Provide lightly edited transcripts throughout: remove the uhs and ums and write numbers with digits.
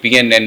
PNN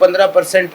15%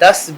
$10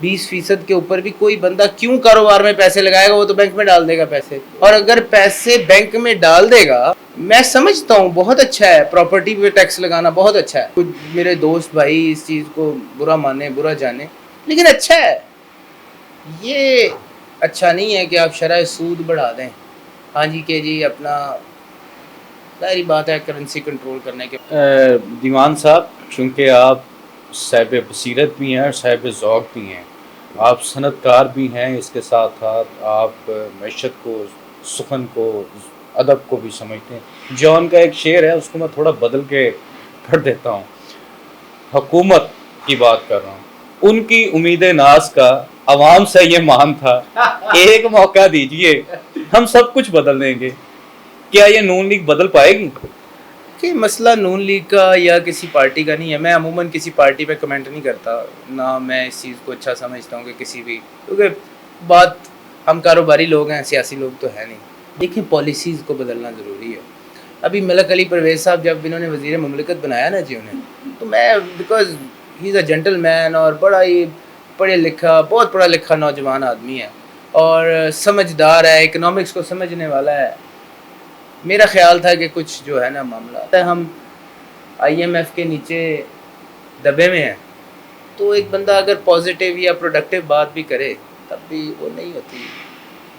20% کے اوپر بھی کوئی بندہ کیوں کاروبار میں پیسے لگائے گا؟ وہ تو بینک میں ڈال دے گا پیسے. اور اگر پیسے بینک میں ڈال دے گا، میں سمجھتا ہوں بہت اچھا ہے، پراپرٹی پہ ٹیکس لگانا بہت اچھا ہے. کچھ میرے دوست بھائی اس چیز کو برا مانے، برا جانے، لیکن اچھا ہے. یہ اچھا نہیں ہے کہ آپ شرح سود بڑھا دیں. ہاں جی کہ جی اپنا ظاہری بات ہے کرنسی کنٹرول کرنے کے. دیوان صاحب، چونکہ آپ صاحب بصیرت بھی ہیں اور صاحب ذوق بھی ہیں، آپ صنعت کار بھی ہیں، اس کے ساتھ ساتھ آپ معیشت کو، سخن کو، ادب کو بھی سمجھتے ہیں. جان کا ایک شعر ہے، اس کو میں تھوڑا بدل کے پڑھ دیتا ہوں. حکومت کی بات کر رہا ہوں، ان کی امید ناز کا عوام سے یہ مان تھا، ایک موقع دیجئے ہم سب کچھ بدل دیں گے. کیا یہ نون لیگ بدل پائے گی؟ کہ مسئلہ نون لیگ کا یا کسی پارٹی کا نہیں ہے. میں عموماً کسی پارٹی پہ کمنٹ نہیں کرتا، نہ میں اس چیز کو اچھا سمجھتا ہوں کہ کسی بھی، کیونکہ بات ہم کاروباری لوگ ہیں، سیاسی لوگ تو ہے نہیں. دیکھیں پالیسیز کو بدلنا ضروری ہے. ابھی ملک علی پرویز صاحب جب انہوں نے وزیر مملکت بنایا نا جی انہیں، تو میں because he is a gentle مین اور بڑا ہی پڑھے لکھا، بہت پڑھا لکھا نوجوان آدمی ہے اور سمجھدار ہے، اکنامکس کو سمجھنے والا ہے. میرا خیال تھا کہ کچھ جو ہے نا معاملہ ہم IMF کے نیچے دبے میں ہیں، تو ایک بندہ اگر پازیٹیو یا پروڈکٹیو بات بھی کرے تب بھی وہ نہیں ہوتی.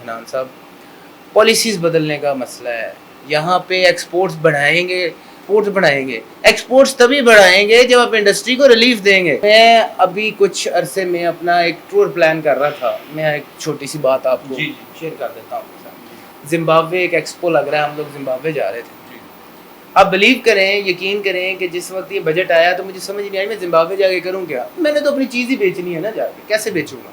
حنان صاحب، پالیسیز بدلنے کا مسئلہ ہے. یہاں پہ ایکسپورٹس بڑھائیں گے، ایکسپورٹس تبھی بڑھائیں گے جب آپ انڈسٹری کو ریلیف دیں گے. میں ابھی کچھ عرصے میں اپنا ایک ٹور پلان کر رہا تھا. میں ایک چھوٹی سی بات آپ کو شیئر کر دیتا ہوں. زمبابوے ایک ایکسپو لگ رہا ہے، ہم لوگ زمبابوے جا رہے تھے. آپ بلیو کریں، یقین کریں کہ جس وقت یہ بجٹ آیا تو مجھے سمجھ نہیں آئی میں زمبابوے جا کے کروں کیا. میں نے تو اپنی چیز ہی بیچنی ہے نا، جا کے کیسے بیچوں گا؟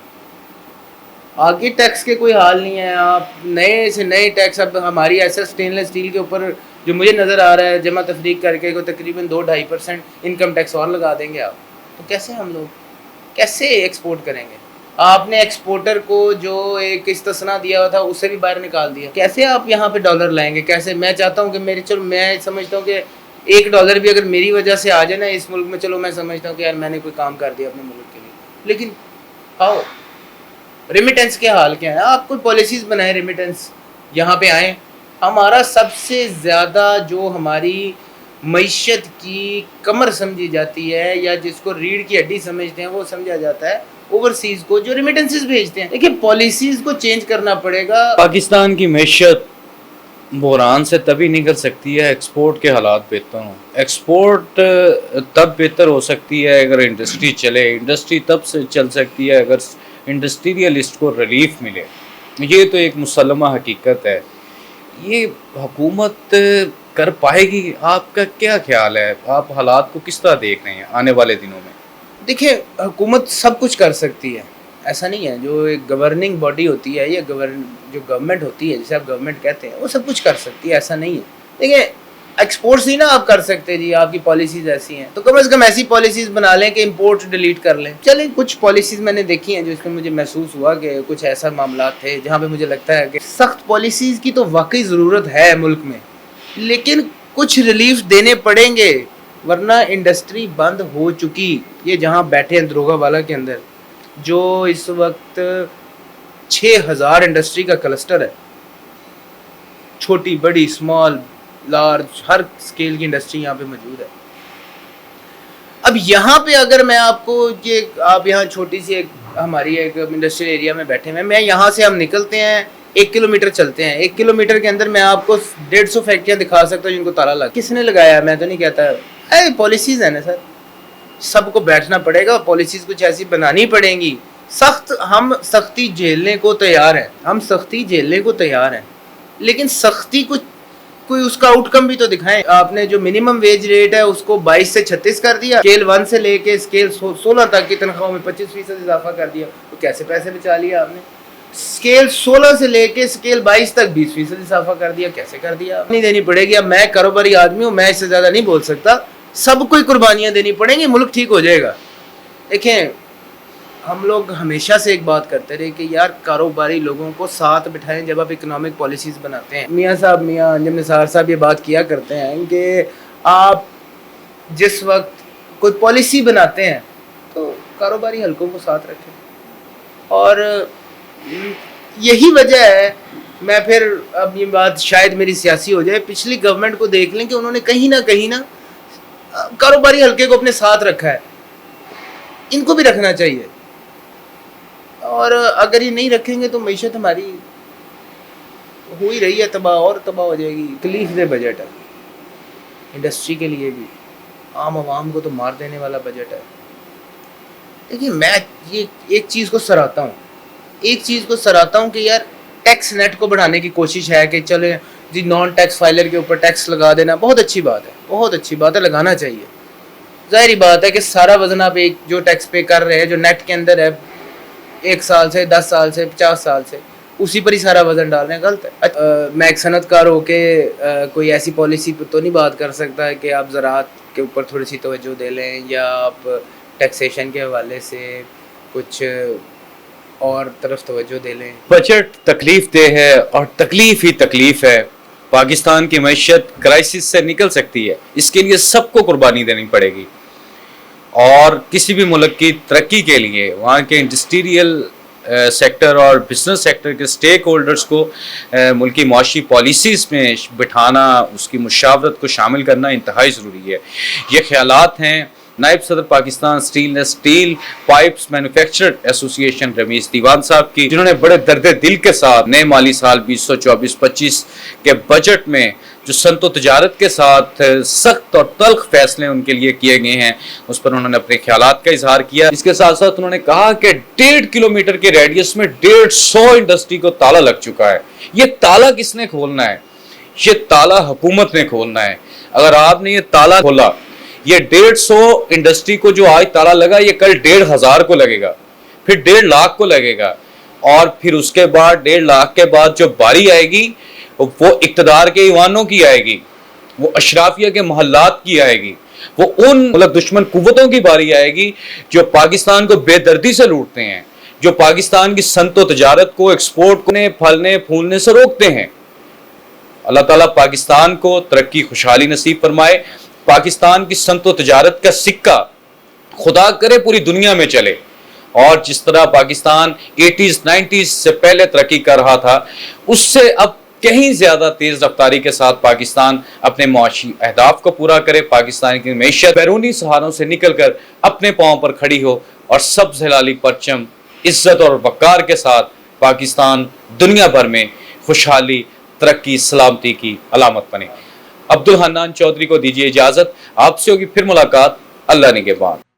آگے ٹیکس کے کوئی حال نہیں ہے. آپ نئے سے نئے ٹیکس، اب ہماری ایسا اسٹینلیس اسٹیل کے اوپر جو مجھے نظر آ رہا ہے جمع تفریق کر کے تقریباً 2-2.5% انکم ٹیکس اور لگا دیں گے آپ. تو کیسے ہم لوگ کیسے ایکسپورٹ کریں گے؟ آپ نے ایکسپورٹر کو جو ایک استثنا دیا ہوا تھا اسے بھی باہر نکال دیا. کیسے آپ یہاں پہ ڈالر لائیں گے؟ کیسے؟ میں چاہتا ہوں کہ میں سمجھتا ہوں کہ $1 بھی اگر میری وجہ سے آ جائے نا اس ملک میں، چلو میں سمجھتا ہوں کہ یار میں نے کوئی کام کر دیا اپنے ملک کے لیے. لیکن آؤ ریمیٹنس کے حال کیا ہے؟ آپ کوئی پالیسیز بنائیں، ریمیٹنس یہاں پہ آئیں. ہمارا سب سے زیادہ جو ہماری معیشت کی کمر سمجھی جاتی ہے یا جس کو ریڑھ کی ہڈی سمجھتے ہیں وہ سمجھا جاتا ہے اوورسیز کو جو ریمیٹنسز بھیجتے ہیں. دیکھیں پالیسیز کو چینج کرنا پڑے گا. پاکستان کی معیشت بحران سے تبھی نکل سکتی ہے ایکسپورٹ کے حالات بہتر ہوں. ایکسپورٹ تب بہتر ہو سکتی ہے اگر انڈسٹری چلے. انڈسٹری تب سے چل سکتی ہے اگر انڈسٹریلسٹ کو ریلیف ملے. یہ تو ایک مسلمہ حقیقت ہے. یہ حکومت کر پائے گی؟ آپ کا کیا خیال ہے؟ آپ حالات کو کس طرح دیکھ رہے ہیں آنے والے دنوں میں؟ دیکھیں حکومت سب کچھ کر سکتی ہے، ایسا نہیں ہے. جو ایک گورننگ باڈی ہوتی ہے یا جو گورنمنٹ ہوتی ہے جسے آپ گورنمنٹ کہتے ہیں، وہ سب کچھ کر سکتی ہے، ایسا نہیں ہے. دیکھیں ایکسپورٹس ہی نا آپ کر سکتے جی، آپ کی پالیسیز ایسی ہیں تو کم از کم ایسی پالیسیز بنا لیں کہ امپورٹ ڈیلیٹ کر لیں. چلیں کچھ پالیسیز میں نے دیکھی ہیں جو اس میں مجھے محسوس ہوا کہ کچھ ایسا معاملات تھے جہاں پہ مجھے لگتا ہے کہ سخت پالیسیز کی تو واقعی ضرورت ہے ملک میں، لیکن کچھ ریلیف دینے پڑیں گے ورنہ انڈسٹری بند ہو چکی. یہ جہاں بیٹھے ہیں دروگا والا کے اندر جو اس وقت 6000 انڈسٹری کا کلسٹر ہے، چھوٹی بڑی اسمال لارج ہر سکیل کی انڈسٹری یہاں پہ موجود ہے. اب یہاں پہ اگر میں آپ کو یہ آپ یہاں چھوٹی سی ہماری ایک انڈسٹریل ایریا میں بیٹھے ہیں، میں یہاں سے ہم نکلتے ہیں 1 کلومیٹر چلتے ہیں، 1 کلومیٹر کے اندر میں آپ کو 150 فیکٹریاں دکھا سکتا ہوں جن کو تالا لگا. کس نے لگایا؟ میں تو نہیں کہتا. پالیسیز ہیں نا سر، سب کو بیٹھنا پڑے گا، پالیسیز کچھ ایسی بنانی پڑیں گی. ہم سختی جھیلنے کو تیار ہیں، لیکن سختی کوئی اس کا آؤٹ کم بھی تو دکھائیں. آپ نے جو منیمم ویج ریٹ ہے اس کو 22 سے 36 کر دیا، اسکیل 1 سے لے کے اسکیل 16 تک کی تنخواہوں میں 25% اضافہ کر دیا. تو کیسے پیسے بچا لیا آپ نے؟ اسکیل 16 سے لے کے اسکیل 22 تک 20% اضافہ کر دیا. کیسے کر دیا؟ نہیں دینی پڑے گی. اب میں کاروباری آدمی ہوں، میں اس سے زیادہ نہیں بول سکتا. سب کو قربانیاں دینی پڑیں گی، ملک ٹھیک ہو جائے گا. دیکھیں ہم لوگ ہمیشہ سے ایک بات کرتے رہے کہ یار کاروباری لوگوں کو ساتھ بٹھائیں جب آپ اکنامک پالیسیز بناتے ہیں. میاں انجم نثار صاحب یہ بات کیا کرتے ہیں کہ آپ جس وقت کوئی پالیسی بناتے ہیں تو کاروباری حلقوں کو ساتھ رکھیں. اور یہی وجہ ہے، میں پھر اب یہ بات شاید میری سیاسی ہو جائے، پچھلی گورنمنٹ کو دیکھ لیں کہ انہوں نے کہیں نہ کاروباری حلقے کو اپنے ساتھ رکھا ہے، ان کو بھی رکھنا چاہیے، اور اگر یہ نہیں رکھیں گے تو معیشت ہماری ہو ہی رہی ہے تباہ، اور تباہ ہو جائے گی۔ تکلیف دہ بجٹ ہے انڈسٹری کے لیے بھی، عام عوام کو تو مار دینے والا بجٹ ہے۔ دیکھیے میں یہ ایک چیز کو سراہتا ہوں کہ یار ٹیکس نیٹ کو بڑھانے کی کوشش ہے کہ چلے جی نان ٹیکس فائلر کے اوپر ٹیکس لگا دینا، بہت اچھی بات ہے، لگانا چاہیے۔ ظاہری بات ہے کہ سارا وزن آپ ایک جو ٹیکس پے کر رہے ہیں جو نیٹ کے اندر ہے 1 سال سے 10 سال سے 50 سال سے، اسی پر ہی سارا وزن ڈال رہے ہیں، غلط ہے۔ میں ایک صنعت کار ہو کے کوئی ایسی پالیسی پہ تو نہیں بات کر سکتا ہے کہ آپ زراعت کے اوپر تھوڑی سی توجہ دے لیں یا آپ ٹیکسیشن کے حوالے سے کچھ اور طرف توجہ دے لیں۔ بجٹ تکلیف دہ ہے اور تکلیف ہی تکلیف ہے۔ پاکستان کی معیشت کرائسس سے نکل سکتی ہے، اس کے لیے سب کو قربانی دینی پڑے گی، اور کسی بھی ملک کی ترقی کے لیے وہاں کے انڈسٹریل سیکٹر اور بزنس سیکٹر کے سٹیک ہولڈرز کو ملکی معاشی پالیسیز میں بٹھانا، اس کی مشاورت کو شامل کرنا انتہائی ضروری ہے۔ یہ خیالات ہیں نائب صدر پاکستان اسٹیل پائپس مینوفیکچرر ایسوسی ایشن رمیز دیوان صاحب کی، جنہوں نے بڑے درد دل کے ساتھ نئے مالی سال 2024-25 کے بجٹ میں جو صنعت و تجارت کے ساتھ سخت اور تلخ فیصلے ان کے لیے کیے گئے ہیں، اس پر انہوں نے اپنے خیالات کا اظہار کیا۔ اس کے ساتھ ساتھ انہوں نے کہا کہ 1.5 کلومیٹر کے ریڈیس میں 150 انڈسٹری کو تالا لگ چکا ہے۔ یہ تالا کس نے کھولنا ہے؟ یہ تالا حکومت نے کھولنا ہے۔ اگر آپ نے یہ تالا کھولا، یہ 150 انڈسٹری کو جو آج تالا لگا، یہ کل 1,500 کو لگے گا، پھر 1.5 لاکھ کو لگے گا، اور پھر اس کے بعد 1.5 لاکھ کے بعد جو باری آئے گی وہ اقتدار کے ایوانوں کی آئے گی، وہ اشرافیہ کے محلات کی آئے گی، وہ ان ملک دشمن قوتوں کی باری آئے گی جو پاکستان کو بے دردی سے لوٹتے ہیں، جو پاکستان کی صنعت و تجارت کو ایکسپورٹ کو پھلنے پھولنے سے روکتے ہیں۔ اللہ تعالیٰ پاکستان کو ترقی خوشحالی نصیب فرمائے۔ پاکستان کی صنعت و تجارت کا سکہ خدا کرے پوری دنیا میں چلے، اور جس طرح پاکستان 80s 90s سے پہلے ترقی کر رہا تھا، اس سے اب کہیں زیادہ تیز رفتاری کے ساتھ پاکستان اپنے معاشی اہداف کو پورا کرے، پاکستان کی معیشت بیرونی سہاروں سے نکل کر اپنے پاؤں پر کھڑی ہو، اور سبز ہلالی پرچم عزت اور وقار کے ساتھ پاکستان دنیا بھر میں خوشحالی، ترقی، سلامتی کی علامت بنے۔ عبدالحنان چودھری کو دیجیے اجازت، آپ سے ہوگی پھر ملاقات، اللہ نگہبان۔